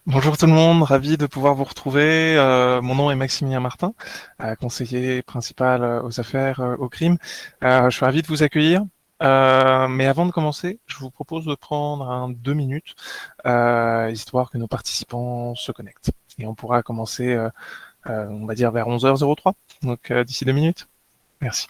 Bonjour tout le monde, ravi de pouvoir vous retrouver. Mon nom est Maximilien Martin, conseiller principal aux affaires au crime. Je suis ravi de vous accueillir. Mais avant de commencer, je vous propose de prendre 2 minutes, histoire que nos participants se connectent. Et on pourra commencer, on va dire, vers 11h03, donc d'ici 2 minutes. Merci.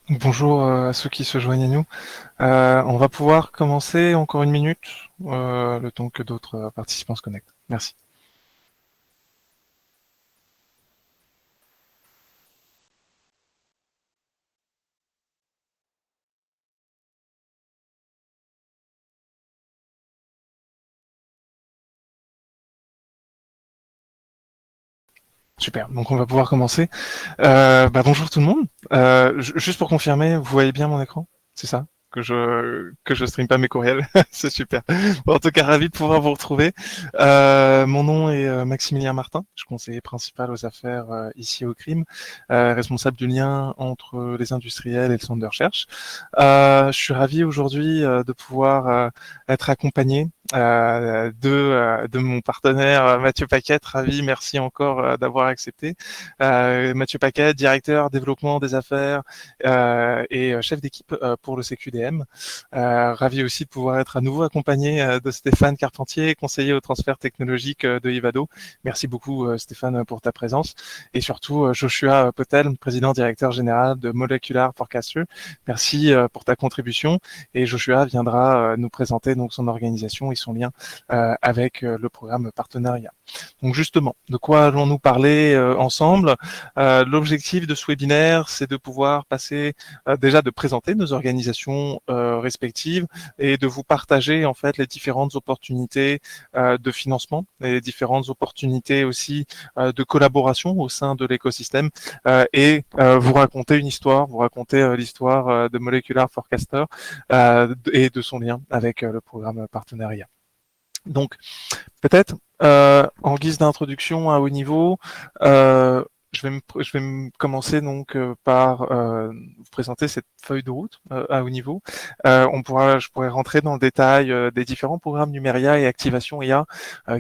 Bonjour à ceux qui se joignent à nous. On va pouvoir commencer encore 1 minute, le temps que d'autres participants se connectent. Merci. Super, donc on va pouvoir commencer. Bonjour tout le monde. Juste pour confirmer, vous voyez bien mon écran? C'est ça? Que je stream pas mes courriels. C'est super. Bon, en tout cas, ravi de pouvoir vous retrouver. Mon nom est Maximilien Martin. Je suis conseiller principal aux affaires ici au crime, responsable du lien entre les industriels et le centre de recherche. Je suis ravi aujourd'hui de pouvoir être accompagné de mon partenaire Mathieu Paquette. Ravi, merci encore d'avoir accepté. Mathieu Paquette, directeur développement des affaires et chef d'équipe pour le CQDM. Ravi aussi de pouvoir être à nouveau accompagné de Stéphane Carpentier, conseiller au transfert technologique de Ivado. Merci beaucoup Stéphane pour ta présence. Et surtout Joshua Potel, président directeur général de Molecular Forecaster. Merci pour ta contribution. Et Joshua viendra nous présenter donc son organisation et son lien avec le programme partenariat. Donc justement, de quoi allons-nous parler ensemble? L'objectif de ce webinaire, c'est de pouvoir passer déjà de présenter nos organisations respectives et de vous partager en fait les différentes opportunités de financement, les différentes opportunités aussi de collaboration au sein de l'écosystème et vous raconter une histoire, vous raconter l'histoire de Molecular Forecaster et de son lien avec le programme partenariat. Donc, peut-être, en guise d'introduction à haut niveau, je vais commencer donc par vous présenter cette feuille de route à haut niveau. Je pourrais rentrer dans le détail des différents programmes Numeria et Activation IA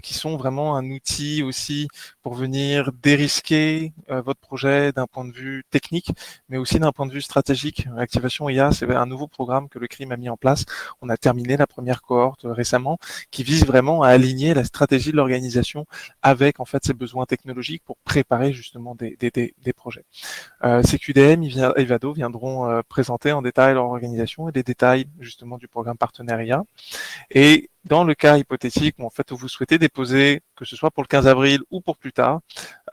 qui sont vraiment un outil aussi pour venir dérisquer votre projet d'un point de vue technique, mais aussi d'un point de vue stratégique. Activation IA, c'est un nouveau programme que le crime a mis en place. On a terminé la première cohorte récemment qui vise vraiment à aligner la stratégie de l'organisation avec en fait ses besoins technologiques pour préparer justement des projets. CQDM et Vado viendront présenter en détail leur organisation et les détails justement du programme partenariat. Et dans le cas hypothétique où en fait vous souhaitez déposer, que ce soit pour le 15 avril ou pour plus tard,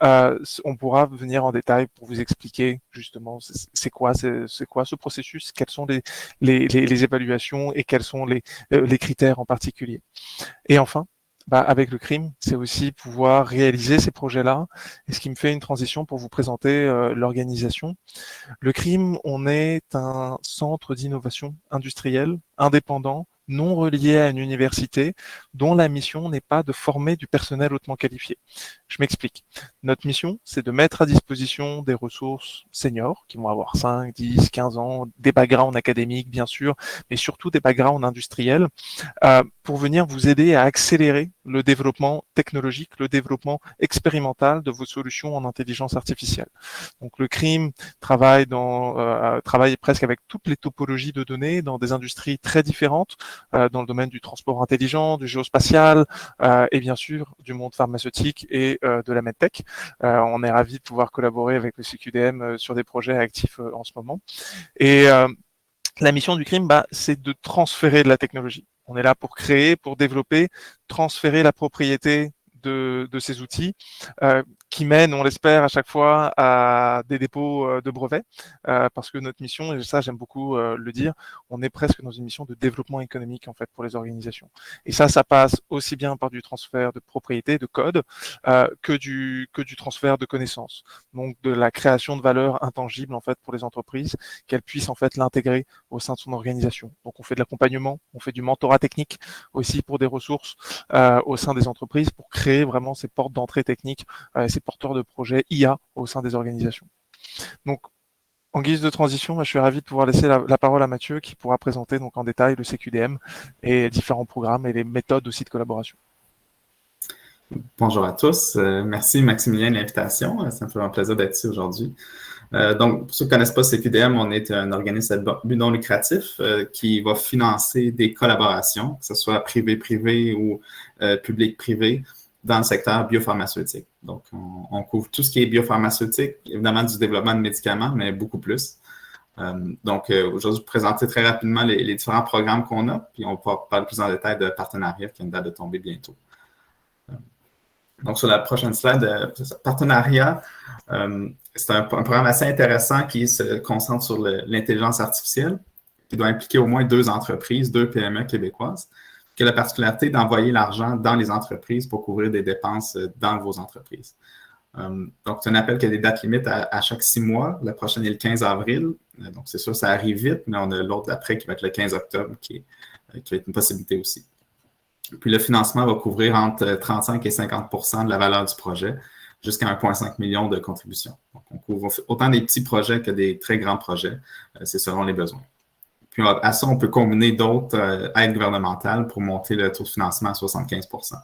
on pourra venir en détail pour vous expliquer justement c'est quoi ce processus, quelles sont les évaluations et quels sont les critères en particulier. Et enfin, avec le crime, c'est aussi pouvoir réaliser ces projets-là. Et ce qui me fait une transition pour vous présenter l'organisation. Le crime, on est un centre d'innovation industrielle indépendant non reliée à une université, dont la mission n'est pas de former du personnel hautement qualifié. Je m'explique. Notre mission, c'est de mettre à disposition des ressources seniors qui vont avoir 5, 10, 15 ans, des backgrounds académiques bien sûr, mais surtout des backgrounds industriels, pour venir vous aider à accélérer le développement technologique, le développement expérimental de vos solutions en intelligence artificielle. Donc le CRIM travaille presque avec toutes les topologies de données dans des industries très différentes, dans le domaine du transport intelligent, du géospatial et bien sûr du monde pharmaceutique et de la medtech. On est ravis de pouvoir collaborer avec le CQDM sur des projets actifs en ce moment. Et la mission du CRIM, c'est de transférer de la technologie. On est là pour créer, pour développer, transférer la propriété de ces outils qui mènent, on l'espère, à chaque fois à des dépôts de brevets, parce que notre mission, et ça j'aime beaucoup le dire, on est presque dans une mission de développement économique en fait pour les organisations. Et ça passe aussi bien par du transfert de propriété, de code, que du transfert de connaissances. Donc de la création de valeur intangible en fait pour les entreprises, qu'elles puissent en fait l'intégrer au sein de son organisation. Donc on fait de l'accompagnement, on fait du mentorat technique aussi pour des ressources au sein des entreprises pour créer vraiment ces portes d'entrée techniques, ces porteurs de projets IA au sein des organisations. Donc en guise de transition, je suis ravi de pouvoir laisser la parole à Mathieu qui pourra présenter donc en détail le CQDM et différents programmes et les méthodes aussi de collaboration. Bonjour à tous. Merci Maximilien de l'invitation. Ça me fait un plaisir d'être ici aujourd'hui. Donc, pour ceux qui ne connaissent pas CQDM, on est un organisme à but non lucratif qui va financer des collaborations, que ce soit privé-privé ou public-privé, dans le secteur biopharmaceutique. Donc, on couvre tout ce qui est biopharmaceutique, évidemment du développement de médicaments, mais beaucoup plus. Donc, aujourd'hui, je vais vous présenter très rapidement les différents programmes qu'on a, puis on va parler plus en détail de partenariat qui a une date de tomber bientôt. Donc, sur la prochaine slide, partenariat, c'est un programme assez intéressant qui se concentre sur l'intelligence artificielle, qui doit impliquer au moins 2 entreprises, 2 PME québécoises, qui a la particularité d'envoyer l'argent dans les entreprises pour couvrir des dépenses dans vos entreprises. Donc, c'est un appel qui a des dates limites à chaque 6 mois. La prochaine est le 15 avril. Donc, c'est sûr, ça arrive vite, mais on a l'autre d'après qui va être le 15 octobre, qui va être une possibilité aussi. Puis le financement va couvrir entre 35 et 50 % de la valeur du projet, jusqu'à 1,5 million de contributions. Donc, on couvre autant des petits projets que des très grands projets. C'est selon les besoins. Puis à ça, on peut combiner d'autres aides gouvernementales pour monter le taux de financement à 75 %.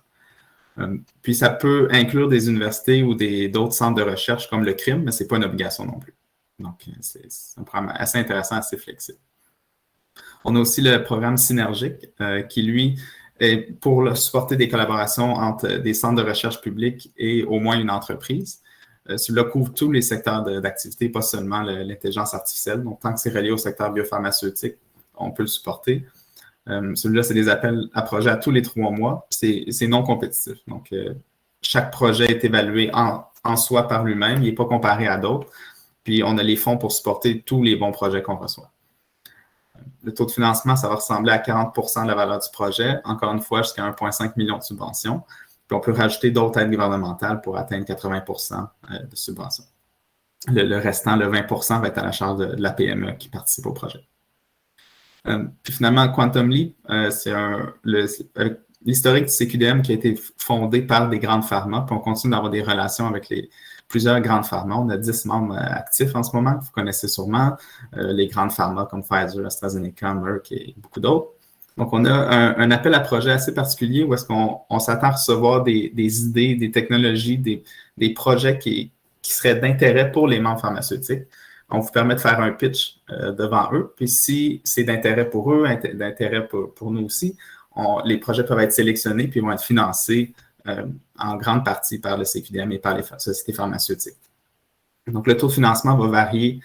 Puis ça peut inclure des universités ou d'autres centres de recherche comme le CRIM, mais ce n'est pas une obligation non plus. Donc, c'est un programme assez intéressant, assez flexible. On a aussi le programme Synergique qui, lui, est pour supporter des collaborations entre des centres de recherche publics et au moins une entreprise. Celui-là couvre tous les secteurs d'activité, pas seulement l'intelligence artificielle. Donc, tant que c'est relié au secteur biopharmaceutique, on peut le supporter. Celui-là, c'est des appels à projets à tous les 3 mois. C'est non compétitif. Donc, chaque projet est évalué en soi par lui-même. Il n'est pas comparé à d'autres. Puis, on a les fonds pour supporter tous les bons projets qu'on reçoit. Le taux de financement, ça va ressembler à 40 % de la valeur du projet. Encore une fois, jusqu'à 1,5 million de subventions. Puis on peut rajouter d'autres aides gouvernementales pour atteindre 80 % de subventions. Le restant, le 20 % va être à la charge de la PME qui participe au projet. Puis finalement, Quantum Leap, c'est l'historique du CQDM qui a été fondé par des grandes pharma. Puis on continue d'avoir des relations avec plusieurs grandes pharma. On a 10 membres actifs en ce moment, que vous connaissez sûrement. Les grandes pharma comme Pfizer, AstraZeneca, Merck et beaucoup d'autres. Donc, on a un appel à projet assez particulier où est-ce qu'on s'attend à recevoir des idées, des technologies, des projets qui seraient d'intérêt pour les membres pharmaceutiques. On vous permet de faire un pitch devant eux. Puis si c'est d'intérêt pour eux, d'intérêt pour nous aussi, les projets peuvent être sélectionnés puis vont être financés en grande partie par le CQDM et par les sociétés pharmaceutiques. Donc, le taux de financement va varier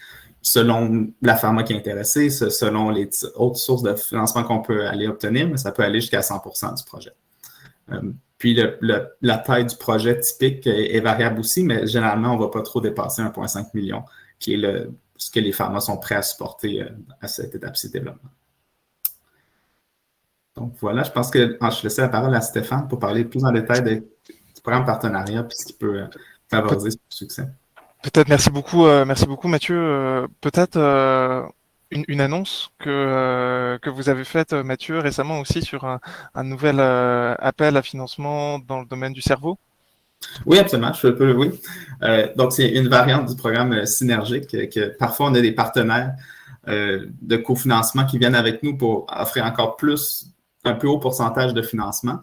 selon la pharma qui est intéressée, selon les autres sources de financement qu'on peut aller obtenir, mais ça peut aller jusqu'à 100 % du projet. Puis, la taille du projet typique est variable aussi, mais généralement, on ne va pas trop dépasser 1,5 million, qui est ce que les pharma sont prêts à supporter à cette étape-ci de développement. Donc, voilà, je pense que je laisse la parole à Stéphane pour parler plus en détail du programme partenariat et ce qui peut favoriser ce succès. Peut-être, merci beaucoup Mathieu. Peut-être une annonce que vous avez faite, Mathieu, récemment aussi sur un nouvel appel à financement dans le domaine du cerveau. Oui, absolument, je peux, oui. Donc, c'est une variante du programme synergique que parfois on a des partenaires de cofinancement qui viennent avec nous pour offrir encore plus, un plus haut pourcentage de financement.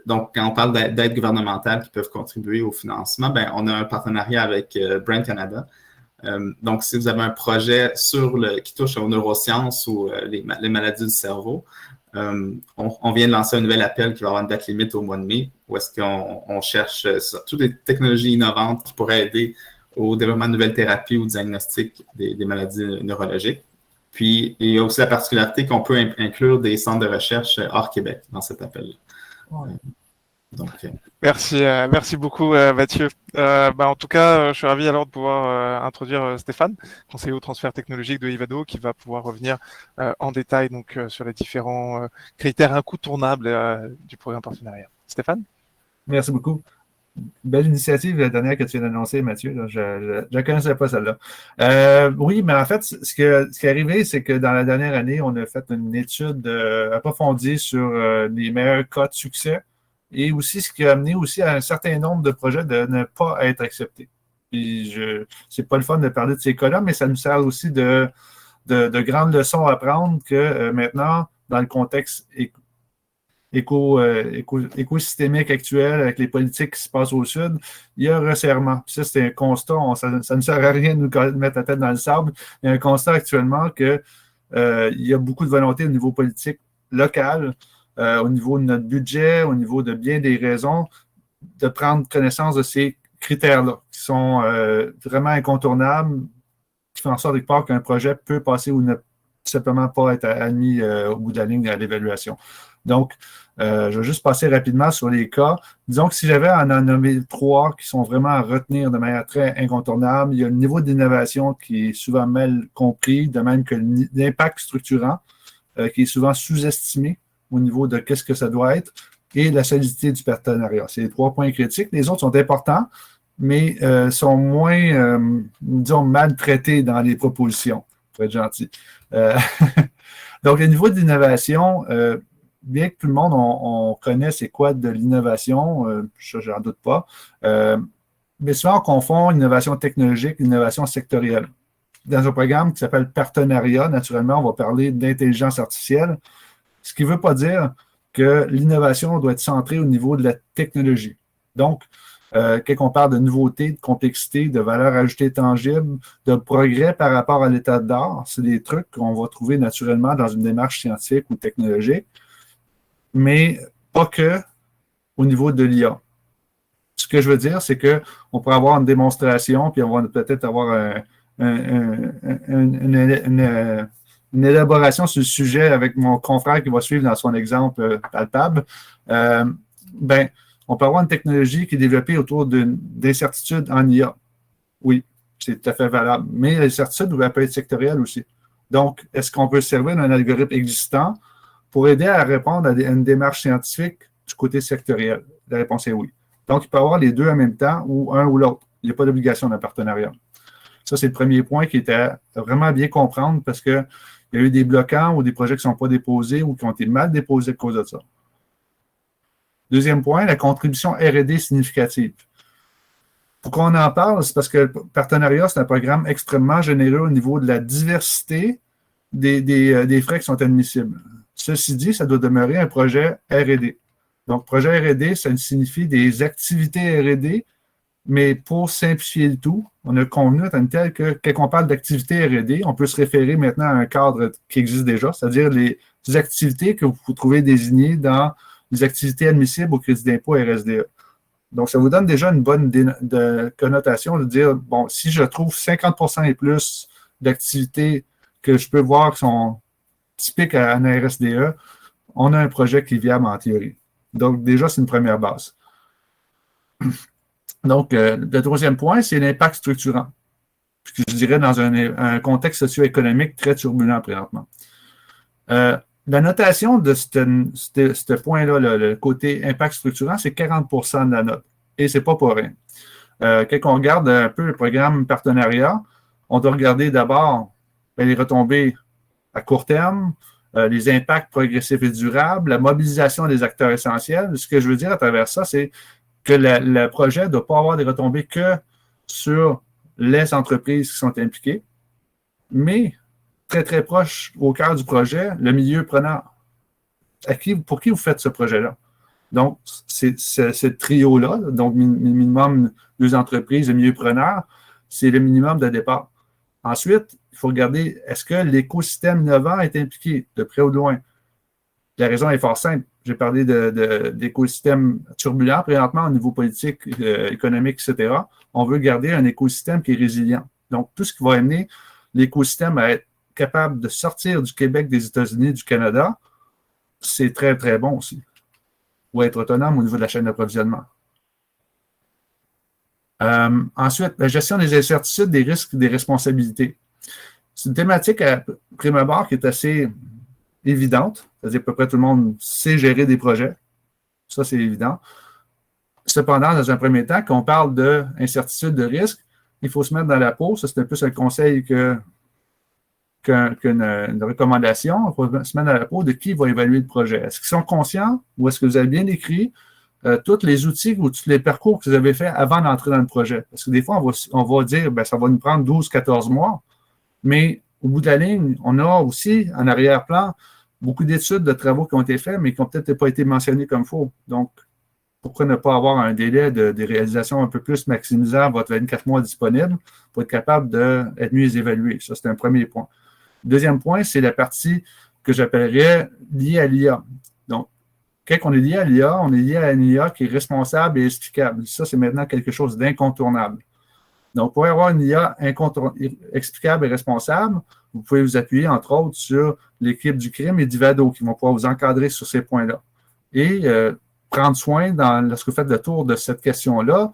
Donc, quand on parle d'aides gouvernementales qui peuvent contribuer au financement, ben, on a un partenariat avec Brain Canada. Donc, si vous avez un projet qui touche aux neurosciences ou les maladies du cerveau, on vient de lancer un nouvel appel qui va avoir une date limite au mois de mai, où est-ce qu'on cherche toutes les technologies innovantes qui pourraient aider au développement de nouvelles thérapies ou au diagnostic des maladies neurologiques. Puis, il y a aussi la particularité qu'on peut inclure des centres de recherche hors Québec dans cet appel-là. Ouais. Donc, Merci beaucoup, Mathieu. En tout cas, je suis ravi alors de pouvoir introduire Stéphane, conseiller au transfert technologique de Ivado, qui va pouvoir revenir en détail donc sur les différents critères incontournables du programme partenariat. Stéphane? Merci beaucoup. Belle initiative, la dernière que tu viens d'annoncer, Mathieu. Là. Je ne connaissais pas celle-là. Oui, mais en fait, ce qui est arrivé, c'est que dans la dernière année, on a fait une étude approfondie sur les meilleurs cas de succès et aussi ce qui a amené aussi à un certain nombre de projets de ne pas être acceptés. Puis c'est pas le fun de parler de ces cas-là, mais ça nous sert aussi de grandes leçons à prendre que maintenant, dans le contexte écosystémique actuel, avec les politiques qui se passent au Sud, il y a un resserrement. Puis ça, c'est un constat. Ça ne sert à rien de nous mettre la tête dans le sable. Il y a un constat actuellement qu'il y a beaucoup de volonté au niveau politique local, au niveau de notre budget, au niveau de bien des raisons, de prendre connaissance de ces critères-là, qui sont vraiment incontournables, qui font en sorte quelque part qu'un projet peut passer ou ne simplement pas être admis au bout de la ligne à l'évaluation. Donc, je vais juste passer rapidement sur les cas. Disons que si j'avais à en nommer 3 qui sont vraiment à retenir de manière très incontournable, il y a le niveau d'innovation qui est souvent mal compris, de même que l'impact structurant, qui est souvent sous-estimé au niveau de qu'est-ce que ça doit être, et la solidité du partenariat. C'est les 3 points critiques. Les autres sont importants, mais sont moins, disons, maltraités dans les propositions, pour être gentil. Donc, le niveau d'innovation, bien que tout le monde, on connaît c'est quoi de l'innovation, je n'en doute pas, mais souvent on confond innovation technologique et innovation sectorielle. Dans un programme qui s'appelle Partenariat, naturellement, on va parler d'intelligence artificielle, ce qui ne veut pas dire que l'innovation doit être centrée au niveau de la technologie. Donc, quand on parle de nouveauté, de complexité, de valeur ajoutée tangible, de progrès par rapport à l'état d'art, c'est des trucs qu'on va trouver naturellement dans une démarche scientifique ou technologique, mais pas que au niveau de l'IA. Ce que je veux dire, c'est qu'on pourrait avoir une démonstration, puis on va peut-être avoir une élaboration sur le sujet avec mon confrère qui va suivre dans son exemple palpable. On peut avoir une technologie qui est développée autour d'incertitudes en IA. Oui, c'est tout à fait valable. Mais l'incertitude peut être sectorielle aussi. Donc, est-ce qu'on peut se servir d'un algorithme existant pour aider à répondre à une démarche scientifique du côté sectoriel? La réponse est oui. Donc, il peut y avoir les deux en même temps ou un ou l'autre. Il n'y a pas d'obligation d'un partenariat. Ça, c'est le premier point qui était à vraiment bien comprendre parce qu'il y a eu des bloquants ou des projets qui ne sont pas déposés ou qui ont été mal déposés à cause de ça. Deuxième point, la contribution R&D significative. Pourquoi on en parle? C'est parce que le partenariat, c'est un programme extrêmement généreux au niveau de la diversité des frais qui sont admissibles. Ceci dit, ça doit demeurer un projet R&D. Donc, projet R&D, ça signifie des activités R&D, mais pour simplifier le tout, on a convenu à tel tel que quand on parle d'activités R&D, on peut se référer maintenant à un cadre qui existe déjà, c'est-à-dire les activités que vous trouvez désignées dans les activités admissibles au crédit d'impôt RSDE. Donc, ça vous donne déjà une bonne connotation de dire, bon, si je trouve 50% et plus d'activités que je peux voir qui sont typiques à un RSDE, on a un projet qui est viable en théorie. Donc, déjà, c'est une première base. Donc, le troisième point, c'est l'impact structurant. Je dirais dans un contexte socio-économique très turbulent présentement. La notation de ce point-là, le côté impact structurant, c'est 40% de la note. Et ce n'est pas pour rien. Quand on regarde un peu le programme partenariat, on doit regarder d'abord bien, les retombées à court terme, les impacts progressifs et durables, la mobilisation des acteurs essentiels. Ce que je veux dire à travers ça, c'est que le projet ne doit pas avoir des retombées que sur les entreprises qui sont impliquées, mais très, très proche au cœur du projet, le milieu preneur. Pour qui vous faites ce projet-là? Donc, c'est ce trio-là, donc minimum 2 entreprises, le milieu preneur, c'est le minimum de départ. Ensuite, il faut regarder, est-ce que l'écosystème innovant est impliqué de près ou de loin? La raison est fort simple. J'ai parlé d'écosystèmes turbulents présentement au niveau politique, économique, etc. On veut garder un écosystème qui est résilient. Donc, tout ce qui va amener l'écosystème à être capable de sortir du Québec, des États-Unis, du Canada, c'est très, très bon aussi. Ou être autonome au niveau de la chaîne d'approvisionnement. Ensuite, la gestion des incertitudes, des risques, des responsabilités. C'est une thématique à prime abord qui est assez évidente. C'est-à-dire à peu près tout le monde sait gérer des projets. Ça, c'est évident. Cependant, dans un premier temps, quand on parle d'incertitude, de risque, il faut se mettre dans la peau. Ça, c'est un peu un conseil qu'une recommandation. Il faut se mettre dans la peau de qui va évaluer le projet. Est-ce qu'ils sont conscients ou est-ce que vous avez bien écrit tous les outils ou tous les parcours que vous avez faits avant d'entrer dans le projet? Parce que des fois, on va dire que ça va nous prendre 12-14 mois, mais au bout de la ligne, on a aussi en arrière-plan beaucoup d'études, de travaux qui ont été faits, mais qui n'ont peut-être pas été mentionnés comme il faut. Donc, pourquoi ne pas avoir un délai de réalisation un peu plus maximisant votre 24 mois disponible pour être capable d'être mieux évalué? Ça, c'est un premier point. Deuxième point, c'est la partie que j'appellerais liée à l'IA. Donc, quand on est lié à l'IA, on est lié à une IA qui est responsable et explicable. Ça, c'est maintenant quelque chose d'incontournable. Donc, pour avoir une IA explicable et responsable, vous pouvez vous appuyer, entre autres, sur l'équipe du crime et d'Ivado qui vont pouvoir vous encadrer sur ces points-là. Et prendre soin, lorsque vous faites le tour de cette question-là,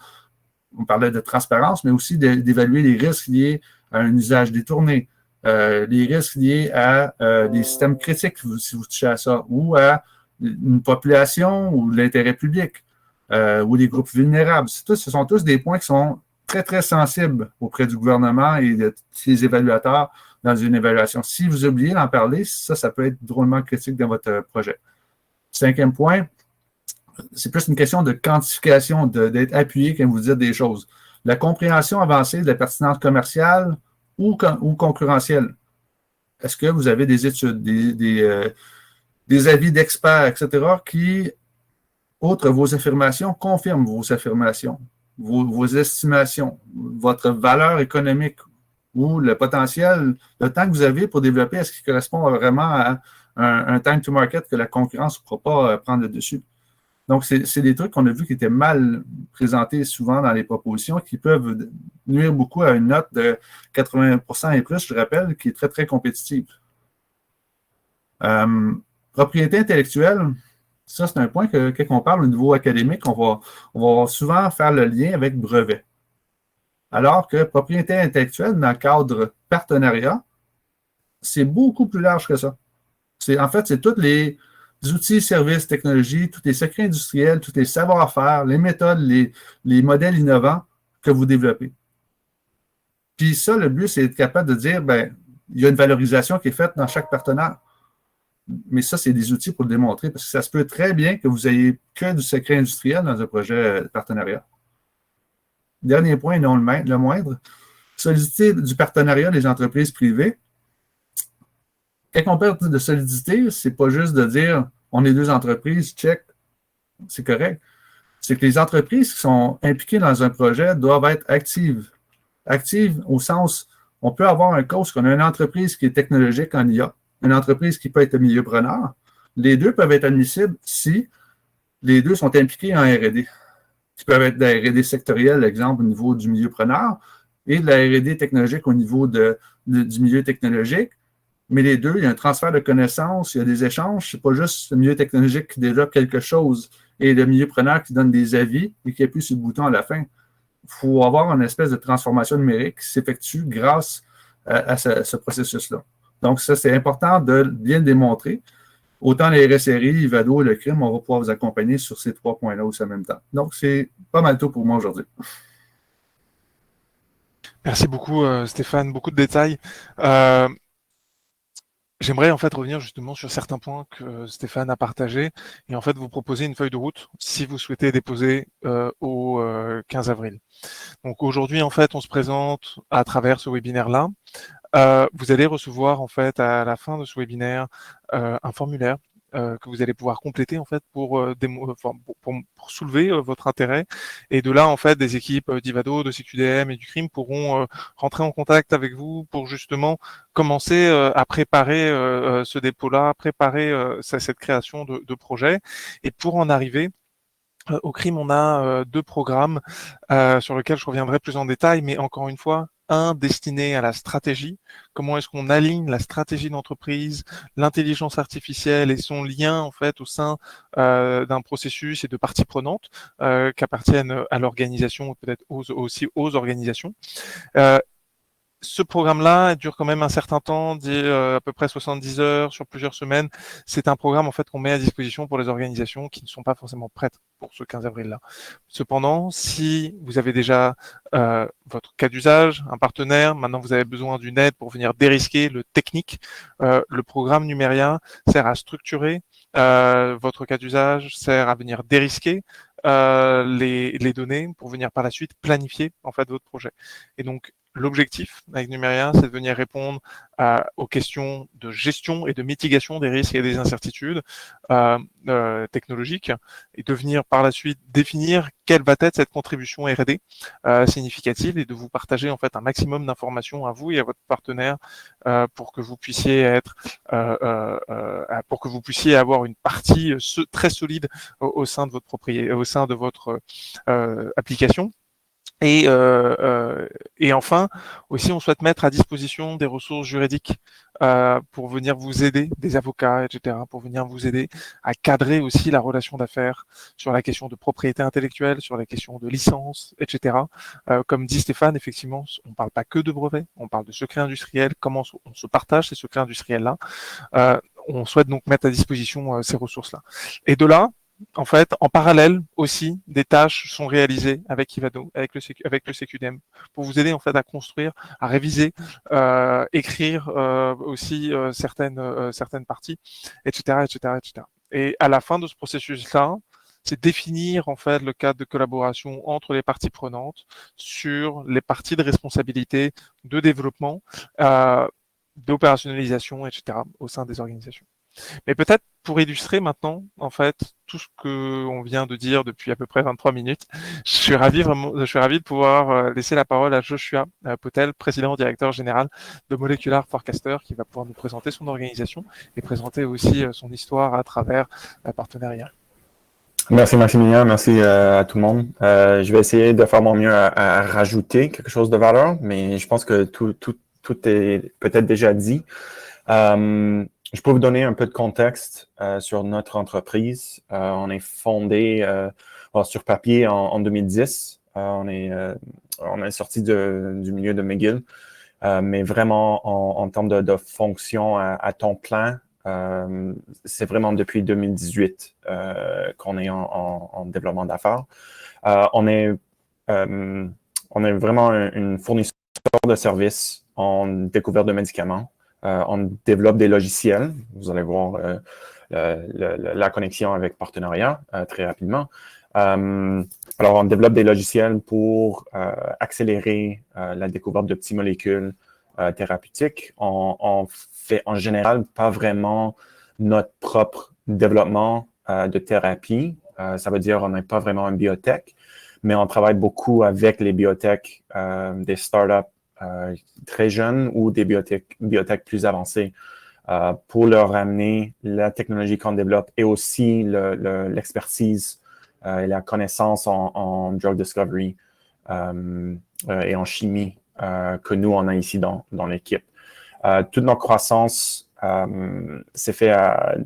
on parlait de transparence, mais aussi d'évaluer les risques liés à un usage détourné, les risques liés à des systèmes critiques, si vous touchez à ça, ou à une population ou l'intérêt public, ou les groupes vulnérables. Ce sont tous des points qui sont très, très sensibles auprès du gouvernement et de ses évaluateurs dans une évaluation. Si vous oubliez d'en parler, ça peut être drôlement critique dans votre projet. Cinquième point, c'est plus une question de quantification, d'être appuyé quand vous dites des choses. La compréhension avancée de la pertinence commerciale ou concurrentielle. Est-ce que vous avez des études, des avis d'experts, etc., qui, outre vos affirmations, confirment vos affirmations, vos estimations, votre valeur économique ou le potentiel, le temps que vous avez pour développer, est-ce qu'il correspond vraiment à un time to market que la concurrence ne pourra pas prendre le dessus? Donc, c'est des trucs qu'on a vus qui étaient mal présentés souvent dans les propositions, qui peuvent nuire beaucoup à une note de 80% et plus, je rappelle, qui est très, très compétitive. Propriété intellectuelle, ça, c'est un point que, quand on parle au niveau académique, on va souvent faire le lien avec brevet. Alors que propriété intellectuelle, dans le cadre partenariat, c'est beaucoup plus large que ça. En fait, c'est tous les outils, services, technologies, tous les secrets industriels, tous les savoir-faire, les méthodes, les modèles innovants que vous développez. Puis ça, le but, c'est d'être capable de dire, il y a une valorisation qui est faite dans chaque partenaire. Mais ça, c'est des outils pour le démontrer, parce que ça se peut très bien que vous ayez que du secret industriel dans un projet de partenariat. Dernier point, non le moindre, solidité du partenariat des entreprises privées. Quand on parle de solidité, c'est pas juste de dire on est 2 entreprises, check, c'est correct. C'est que les entreprises qui sont impliquées dans un projet doivent être actives. Actives au sens, on peut avoir un cas qu'on a une entreprise qui est technologique en IA, une entreprise qui peut être milieu preneur. Les deux peuvent être admissibles si les deux sont impliqués en R&D. Qui peuvent être de la R&D sectorielle, exemple, au niveau du milieu preneur, et de la R&D technologique au niveau du milieu technologique. Mais les deux, il y a un transfert de connaissances, il y a des échanges. Ce n'est pas juste le milieu technologique qui développe quelque chose et le milieu preneur qui donne des avis et qui appuie sur le bouton à la fin. Il faut avoir une espèce de transformation numérique qui s'effectue grâce à ce processus-là. Donc, ça, c'est important de bien le démontrer. Autant les RSRI, Ivado et le crime, on va pouvoir vous accompagner sur ces 3 points-là aussi en même temps. Donc, c'est pas mal tout pour moi aujourd'hui. Merci beaucoup, Stéphane. Beaucoup de détails. j'aimerais en fait revenir justement sur certains points que Stéphane a partagés et en fait vous proposer une feuille de route si vous souhaitez déposer au 15 avril. Donc aujourd'hui en fait on se présente à travers ce webinaire-là. Vous allez recevoir en fait à la fin de ce webinaire un formulaire que vous allez pouvoir compléter en fait pour soulever votre intérêt. Et de là en fait des équipes d'Ivado, de CQDM et du crime pourront rentrer en contact avec vous pour justement commencer à préparer ce dépôt-là, préparer cette création de projet. Et pour en arriver au crime, on a deux programmes sur lesquels je reviendrai plus en détail, mais encore une fois, un destiné à la stratégie, comment est-ce qu'on aligne la stratégie d'entreprise, l'intelligence artificielle et son lien en fait au sein d'un processus et de parties prenantes qui appartiennent à l'organisation ou peut-être aussi aux organisations. Ce programme-là dure quand même un certain temps, à peu près 70 heures sur plusieurs semaines. C'est un programme en fait qu'on met à disposition pour les organisations qui ne sont pas forcément prêtes pour ce 15 avril-là. Cependant, si vous avez déjà votre cas d'usage, un partenaire, maintenant vous avez besoin d'une aide pour venir dérisquer le technique, le programme Numeria sert à structurer votre cas d'usage, sert à venir dérisquer les données pour venir par la suite planifier en fait votre projet. Et donc l'objectif avec Numeria, c'est de venir répondre aux questions de gestion et de mitigation des risques et des incertitudes technologiques et de venir par la suite définir quelle va être cette contribution R&D significative et de vous partager en fait un maximum d'informations à vous et à votre partenaire pour que vous puissiez être pour que vous puissiez avoir une partie très solide au sein de votre propriété, au sein de votre application. Et enfin, aussi, on souhaite mettre à disposition des ressources juridiques pour venir vous aider, des avocats, etc., pour venir vous aider à cadrer aussi la relation d'affaires sur la question de propriété intellectuelle, sur la question de licence, etc. Comme dit Stéphane, effectivement, on ne parle pas que de brevets, on parle de secrets industriels, comment on se partage ces secrets industriels-là. On souhaite donc mettre à disposition ces ressources-là. Et de là, en fait, en parallèle aussi, des tâches sont réalisées avec Ivado, avec le CQDM, pour vous aider en fait à construire, à réviser, écrire aussi certaines parties, etc., etc., etc. Et à la fin de ce processus-là, c'est définir en fait le cadre de collaboration entre les parties prenantes sur les parties de responsabilité, de développement, d'opérationnalisation, etc. au sein des organisations. Mais peut-être pour illustrer maintenant, en fait, tout ce que on vient de dire depuis à peu près 23 minutes, je suis ravi de pouvoir laisser la parole à Joshua Potel, président directeur général de Molecular Forecaster, qui va pouvoir nous présenter son organisation et présenter aussi son histoire à travers un partenariat. Merci Maximilien, merci à tout le monde. Je vais essayer de faire mon mieux à rajouter quelque chose de valeur, mais je pense que tout est peut-être déjà dit. Je peux vous donner un peu de contexte sur notre entreprise. On est fondé sur papier en 2010. On est sorti du milieu de McGill, mais vraiment en termes de fonction à temps plein, c'est vraiment depuis 2018 qu'on est en développement d'affaires. On est vraiment une fournisseur de services en découverte de médicaments. On développe des logiciels. Vous allez voir la connexion avec partenariat très rapidement. Alors, on développe des logiciels pour accélérer la découverte de petites molécules thérapeutiques. On fait en général pas vraiment notre propre développement de thérapie. Ça veut dire qu'on n'est pas vraiment une biotech, mais on travaille beaucoup avec les biotech, des startups très jeunes ou des biotech plus avancées pour leur amener la technologie qu'on développe et aussi l'expertise et la connaissance en drug discovery et en chimie que nous, on a ici dans l'équipe. Toute notre croissance s'est fait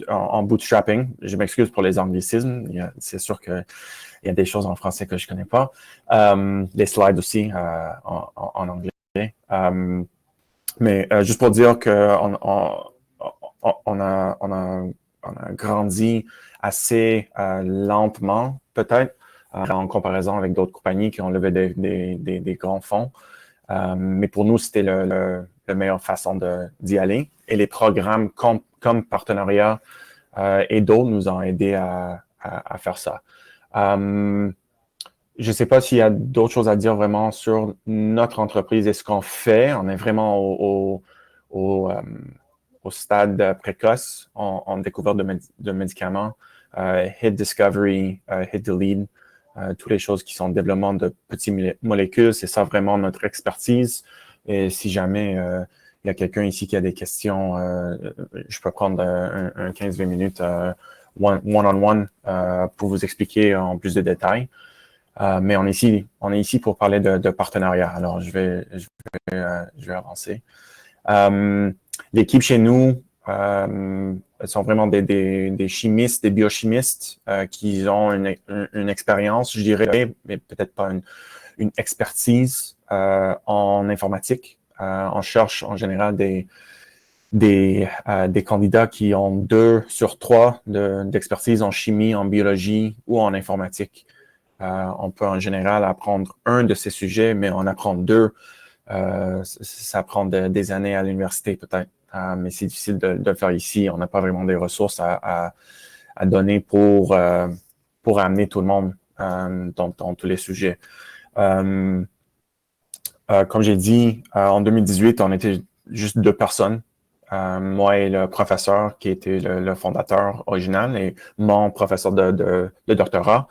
en bootstrapping. Je m'excuse pour les anglicismes. C'est sûr qu'il y a des choses en français que je ne connais pas. Les slides aussi en anglais. Mais juste pour dire qu'on a grandi assez lentement, peut-être, en comparaison avec d'autres compagnies qui ont levé des grands fonds. Mais pour nous, c'était la meilleure façon d'y aller. Et les programmes comme Partenariat et d'autres nous ont aidés à faire ça. Je ne sais pas s'il y a d'autres choses à dire vraiment sur notre entreprise et ce qu'on fait. On est vraiment au stade précoce en découverte de médicaments, hit discovery, hit the lead, toutes les choses qui sont développement de petites molécules. C'est ça vraiment notre expertise. Et si jamais il y a quelqu'un ici qui a des questions, je peux prendre un 15-20 minutes one-on-one pour vous expliquer en plus de détails. Mais on est ici pour parler de partenariat. Alors, je vais avancer. L'équipe chez nous sont vraiment des chimistes, des biochimistes qui ont une expérience, je dirais, mais peut-être pas une expertise en informatique. On cherche en général des candidats qui ont 2 sur 3 d'expertise en chimie, en biologie ou en informatique. On peut en général apprendre un de ces sujets, mais en apprendre 2, ça prend des années à l'université peut-être. Mais c'est difficile de le faire ici. On n'a pas vraiment des ressources à donner pour amener tout le monde dans tous les sujets. Comme j'ai dit, en 2018, on était juste 2 personnes. Moi et le professeur qui était le fondateur original et mon professeur de doctorat.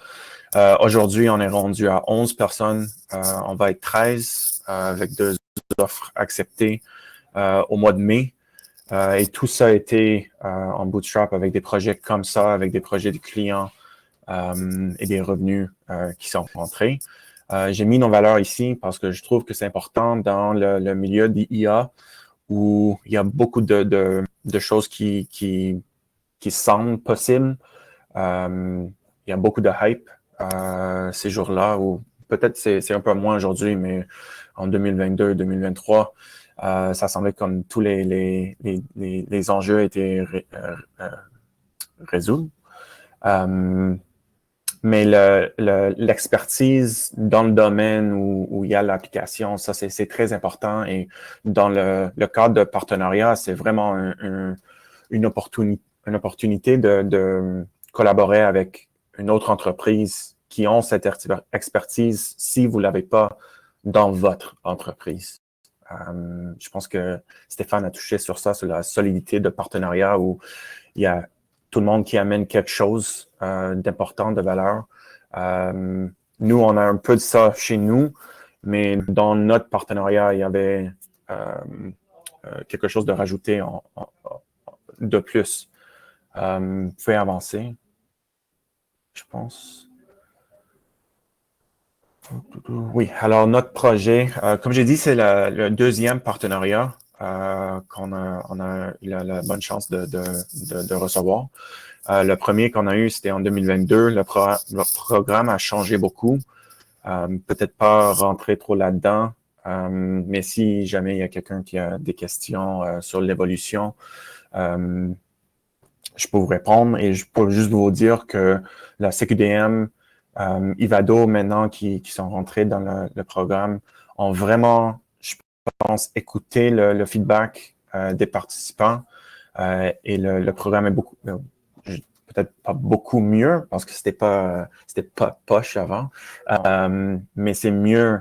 Aujourd'hui, on est rendu à 11 personnes. On va être 13 avec 2 offres acceptées au mois de mai. Et tout ça a été en bootstrap avec des projets comme ça, avec des projets de clients et des revenus qui sont rentrés. J'ai mis nos valeurs ici parce que je trouve que c'est important dans le milieu d'IA où il y a beaucoup de choses qui semblent possibles. Il y a beaucoup de hype ces jours-là, ou peut-être c'est un peu moins aujourd'hui, mais en 2022-2023, ça semblait comme tous les enjeux étaient résolus. Mais l'expertise dans le domaine où il y a l'application, ça c'est très important. Et dans le cadre de partenariat, c'est vraiment une opportunité de collaborer avec une autre entreprise qui ont cette expertise si vous ne l'avez pas dans votre entreprise. Je pense que Stéphane a touché sur ça, sur la solidité de partenariat où il y a tout le monde qui amène quelque chose d'important, de valeur. Nous, on a un peu de ça chez nous, mais dans notre partenariat, il y avait quelque chose de rajouté de plus. Vous pouvez avancer, je pense. Oui, alors notre projet, comme j'ai dit, c'est le 2e partenariat qu'on a eu la bonne chance de recevoir. Le premier qu'on a eu, c'était en 2022. Le programme a changé beaucoup. Peut-être pas rentrer trop là-dedans, mais si jamais il y a quelqu'un qui a des questions sur l'évolution, je peux vous répondre et je peux juste vous dire que la CQDM, Ivado maintenant qui sont rentrés dans le programme ont vraiment, je pense, écouté le feedback des participants et le programme est peut-être pas beaucoup mieux parce que c'était pas poche avant, mais c'est mieux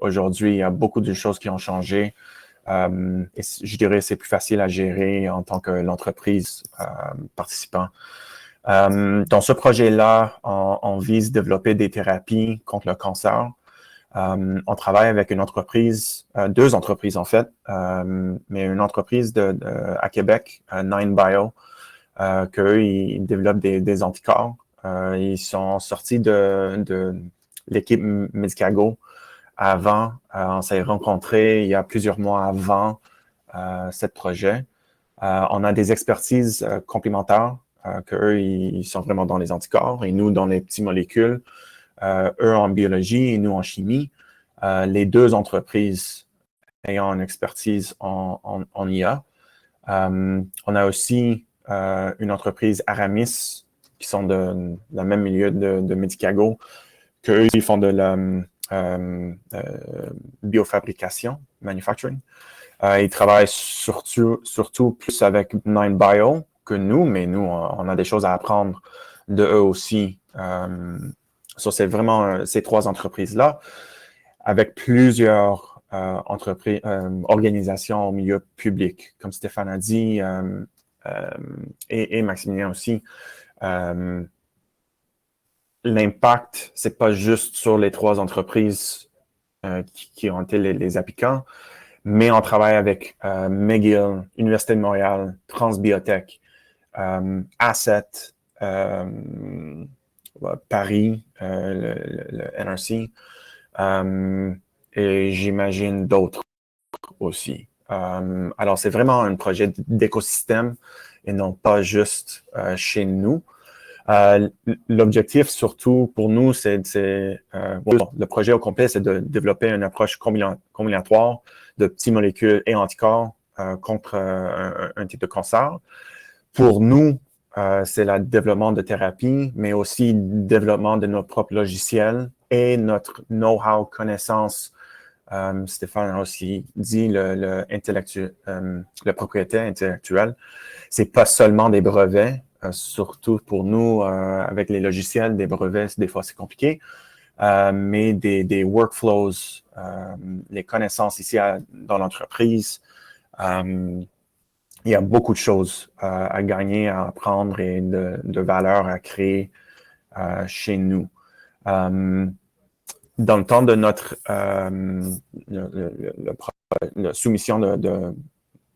aujourd'hui. Il y a beaucoup de choses qui ont changé. Et je dirais c'est plus facile à gérer en tant que l'entreprise participant. Dans ce projet-là, on vise développer des thérapies contre le cancer. On travaille avec une entreprise, 2 entreprises en fait, mais une entreprise à Québec, Nine Bio, qu'eux, ils développent des anticorps. Ils sont sortis de l'équipe Medicago avant. On s'est rencontrés il y a plusieurs mois avant ce projet. On a des expertises complémentaires qu'eux, ils sont vraiment dans les anticorps et nous dans les petites molécules. Eux en biologie et nous en chimie. Les 2 entreprises ayant une expertise en IA. On a aussi une entreprise Aramis qui sont dans le même milieu de Medicago, qu'eux, ils font de la biofabrication, manufacturing. Ils travaillent surtout plus avec 9Bio que nous, mais nous, on a des choses à apprendre de eux aussi. C'est vraiment ces trois entreprises-là, avec plusieurs organisations au milieu public, comme Stéphane a dit, et Maximilien aussi. L'impact, c'est pas juste sur les trois entreprises qui ont été les applicants, mais on travaille avec McGill, Université de Montréal, Transbiotech, Asset, Paris, le NRC, et j'imagine d'autres aussi. Alors, c'est vraiment un projet d'écosystème et non pas juste chez nous. L'objectif, surtout pour nous, le projet au complet, c'est de développer une approche combinatoire de petites molécules et anticorps contre un type de cancer. Pour nous, c'est le développement de thérapie, mais aussi le développement de nos propres logiciels et notre know-how, connaissance. Stéphane a aussi dit la propriété intellectuelle. C'est pas seulement des brevets, surtout pour nous, avec les logiciels, des brevets, des fois c'est compliqué, mais des workflows, les connaissances ici dans l'entreprise. Il y a beaucoup de choses à gagner, à apprendre et de valeur à créer chez nous. Dans le temps de notre la soumission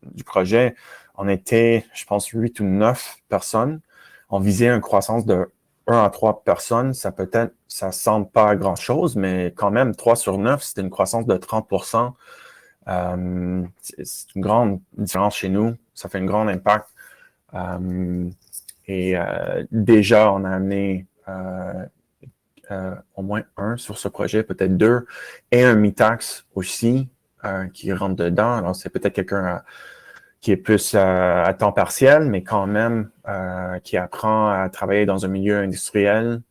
du projet, on était, je pense, 8 ou 9 personnes. On visait une croissance de 1 à 3 personnes. Ça semble pas grand-chose, mais quand même, 3 sur 9, c'était une croissance de 30%. C'est une grande différence chez nous. Ça fait un grand impact. Déjà, on a amené au moins un sur ce projet, peut-être 2, et un MITAX aussi qui rentre dedans. Alors, c'est peut-être quelqu'un qui est plus à temps partiel, mais quand même qui apprend à travailler dans un milieu industriel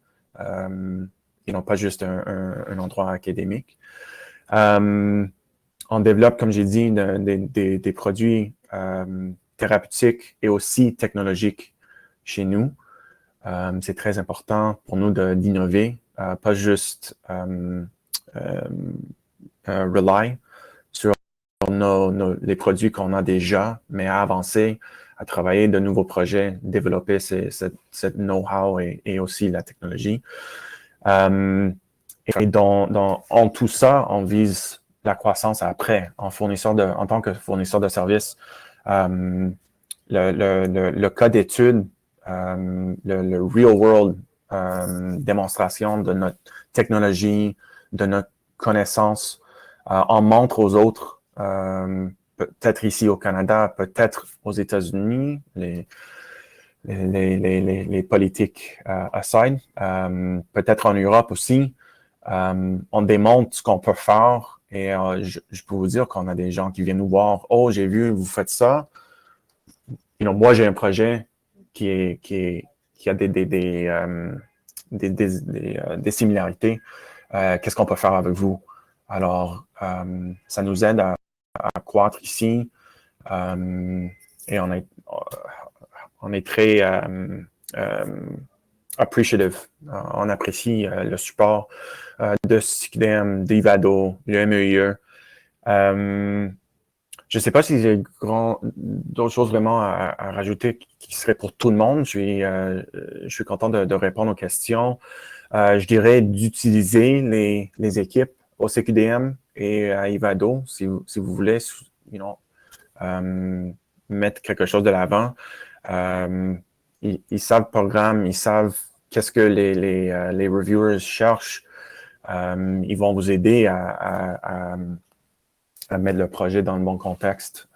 et non pas juste un endroit académique. On développe, comme j'ai dit, des produits thérapeutiques et aussi technologiques chez nous. C'est très important pour nous d'innover, pas juste rely sur les produits qu'on a déjà, mais à avancer, à travailler de nouveaux projets, développer cette know-how et aussi la technologie. Et en tout ça, on vise la croissance après, en tant que fournisseur de services. Le cas d'étude, le real world démonstration de notre technologie, de notre connaissance, on montre aux autres, peut-être ici au Canada, peut-être aux États-Unis, les politiques aside, peut-être en Europe aussi. On démontre ce qu'on peut faire et je peux vous dire qu'on a des gens qui viennent nous voir. Oh, j'ai vu, vous faites ça. Moi, j'ai un projet qui a des similarités. Qu'est-ce qu'on peut faire avec vous? Alors, ça nous aide à croître ici et on est très appreciative. On apprécie le support de CQDM, d'Ivado, le MEIE. Je ne sais pas si j'ai d'autres choses vraiment à rajouter qui seraient pour tout le monde. Je suis content de répondre aux questions. Je dirais d'utiliser les équipes au CQDM et à Ivado, si vous voulez, mettre quelque chose de l'avant. Ils savent le programme, ils savent qu'est-ce que les reviewers cherchent. Ils vont vous aider à mettre le projet dans le bon contexte.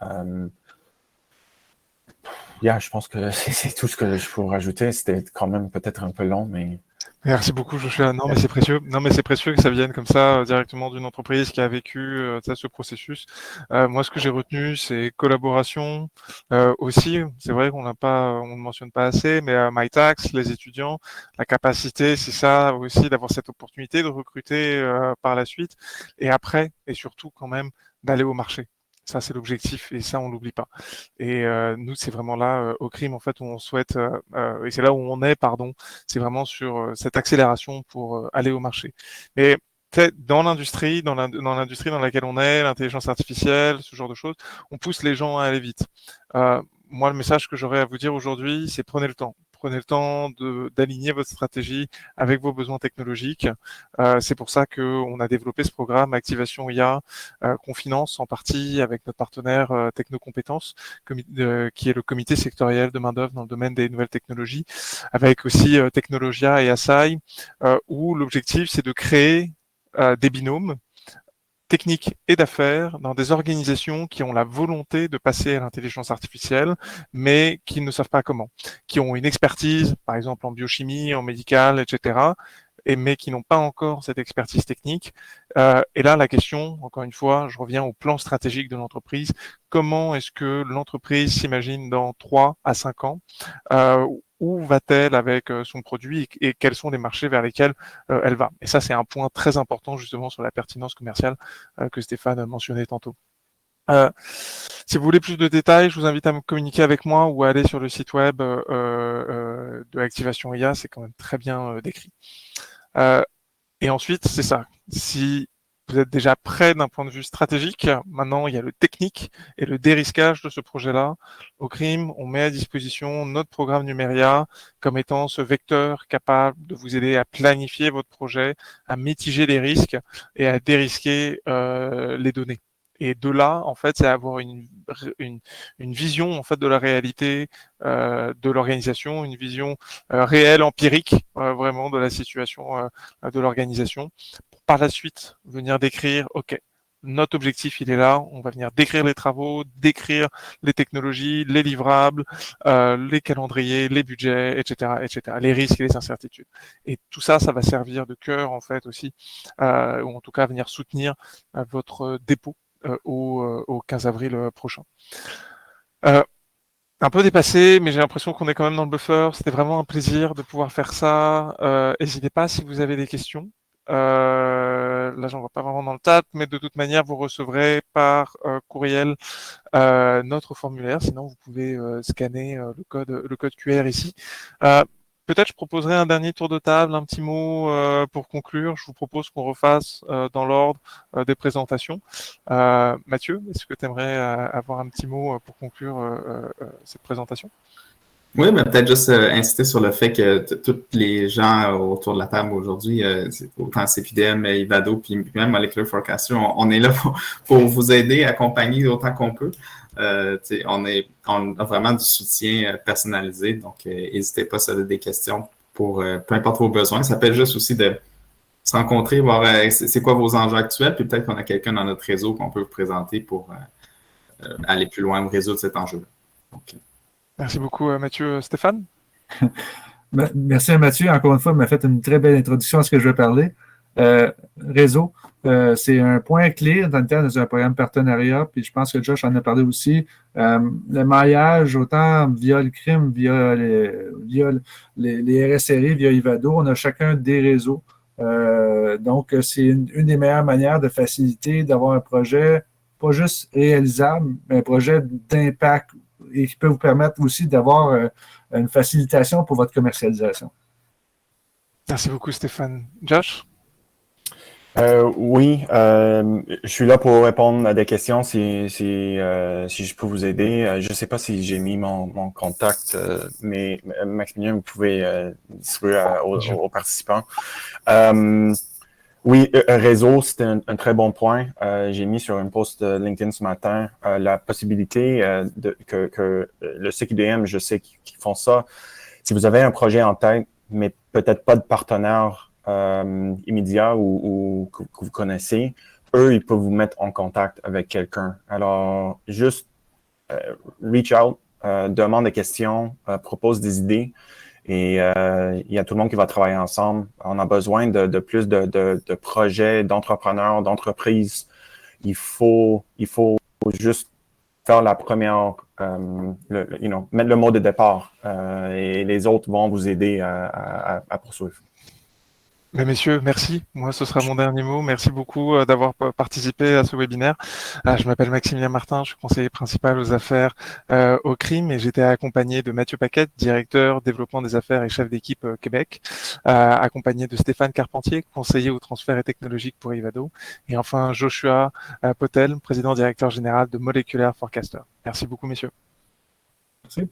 Je pense que c'est tout ce que je peux rajouter. C'était quand même peut-être un peu long, mais... Merci beaucoup, Joshua. Non, mais c'est précieux. Non, mais c'est précieux que ça vienne comme ça directement d'une entreprise qui a vécu ce processus. Moi, ce que j'ai retenu, c'est collaboration aussi. C'est vrai qu'on ne mentionne pas assez, mais MyTax, les étudiants, la capacité, c'est ça aussi d'avoir cette opportunité de recruter par la suite et après, et surtout quand même d'aller au marché. Ça, c'est l'objectif et ça, on l'oublie pas. Et nous, c'est vraiment là, au crime, en fait, où on souhaite, et c'est là où on est, pardon, c'est vraiment sur cette accélération pour aller au marché. Mais dans l'industrie, dans l'industrie dans laquelle on est, l'intelligence artificielle, ce genre de choses, on pousse les gens à aller vite. Moi, le message que j'aurais à vous dire aujourd'hui, c'est prenez le temps. Prenez le temps d'aligner votre stratégie avec vos besoins technologiques. C'est pour ça qu'on a développé ce programme Activation IA qu'on finance en partie avec notre partenaire Technocompétences, qui est le comité sectoriel de main-d'œuvre dans le domaine des nouvelles technologies, avec aussi Technologia et Asai, où l'objectif, c'est de créer des binômes techniques et d'affaires dans des organisations qui ont la volonté de passer à l'intelligence artificielle, mais qui ne savent pas comment, qui ont une expertise, par exemple en biochimie, en médical, etc., mais qui n'ont pas encore cette expertise technique. Et là, la question, encore une fois, je reviens au plan stratégique de l'entreprise. Comment est-ce que l'entreprise s'imagine dans 3 à 5 ans où va-t-elle avec son produit et quels sont les marchés vers lesquels elle va. Et ça, c'est un point très important justement sur la pertinence commerciale que Stéphane mentionnait tantôt. Si vous voulez plus de détails, je vous invite à me communiquer avec moi ou à aller sur le site web de Activation IA, c'est quand même très bien décrit. Et ensuite, c'est ça. Si vous êtes déjà prêt d'un point de vue stratégique, maintenant il y a le technique et le dérisquage de ce projet-là. Au crime, on met à disposition notre programme Numeria comme étant ce vecteur capable de vous aider à planifier votre projet, à mitiger les risques et à dérisquer les données. Et de là, en fait, c'est avoir une vision en fait de la réalité de l'organisation, une vision réelle, empirique, vraiment de la situation de l'organisation. Pour par la suite venir décrire, ok, notre objectif il est là, on va venir décrire les travaux, décrire les technologies, les livrables, les calendriers, les budgets, etc., etc., les risques et les incertitudes. Et tout ça, ça va servir de cœur en fait aussi, ou en tout cas venir soutenir votre dépôt au 15 avril prochain. Un peu dépassé, mais j'ai l'impression qu'on est quand même dans le buffer. C'était vraiment un plaisir de pouvoir faire ça. N'hésitez pas si vous avez des questions. Là, j'en vois pas vraiment dans le chat, mais de toute manière, vous recevrez par courriel notre formulaire. Sinon, vous pouvez scanner le code QR ici. Peut-être je proposerai un dernier tour de table, un petit mot pour conclure. Je vous propose qu'on refasse dans l'ordre des présentations. Mathieu, est-ce que tu aimerais avoir un petit mot pour conclure cette présentation? Oui, mais peut-être juste insister sur le fait que tous les gens autour de la table aujourd'hui, autant CPDM, Ivado, puis même Molecular Forecasting, on est là pour vous aider, accompagner autant qu'on peut. On a vraiment du soutien personnalisé, donc n'hésitez pas si vous avez des questions pour peu importe vos besoins. Ça peut être juste aussi de se rencontrer, voir c'est quoi vos enjeux actuels, puis peut-être qu'on a quelqu'un dans notre réseau qu'on peut vous présenter pour aller plus loin ou résoudre cet enjeu-là. Merci beaucoup, Mathieu. Stéphane? Merci à Mathieu. Encore une fois, il m'a fait une très belle introduction à ce que je vais parler. Réseau, c'est un point clé dans le cadre d'un programme partenariat, puis je pense que Josh en a parlé aussi. Le maillage, autant via le crime, via les RSRI, via Ivado, on a chacun des réseaux. Donc, c'est une des meilleures manières de faciliter, d'avoir un projet pas juste réalisable, mais un projet d'impact et qui peut vous permettre aussi d'avoir une facilitation pour votre commercialisation. Merci beaucoup, Stéphane. Josh? Oui, je suis là pour répondre à des questions si je peux vous aider. Je ne sais pas si j'ai mis mon contact, mais Maximilien, vous pouvez distribuer aux participants. Oui, réseau, c'était un très bon point. J'ai mis sur une post LinkedIn ce matin la possibilité que le CQDM, je sais qu'ils font ça. Si vous avez un projet en tête, mais peut-être pas de partenaire immédiat ou que vous connaissez, eux, ils peuvent vous mettre en contact avec quelqu'un. Alors, juste reach out, demande des questions, propose des idées. Et il y a tout le monde qui va travailler ensemble. On a besoin de plus de projets, d'entrepreneurs, d'entreprises. Il faut juste faire la première, mettre le mot de départ. Et les autres vont vous aider à poursuivre. Mais messieurs, merci. Moi, ce sera mon dernier mot. Merci beaucoup d'avoir participé à ce webinaire. Je m'appelle Maximilien Martin, je suis conseiller principal aux affaires au crime et j'étais accompagné de Mathieu Paquette, directeur développement des affaires et chef d'équipe Québec, accompagné de Stéphane Carpentier, conseiller aux transferts et technologiques pour Ivado, et enfin Joshua Potel, président directeur général de Molecular Forecaster. Merci beaucoup, messieurs. Merci.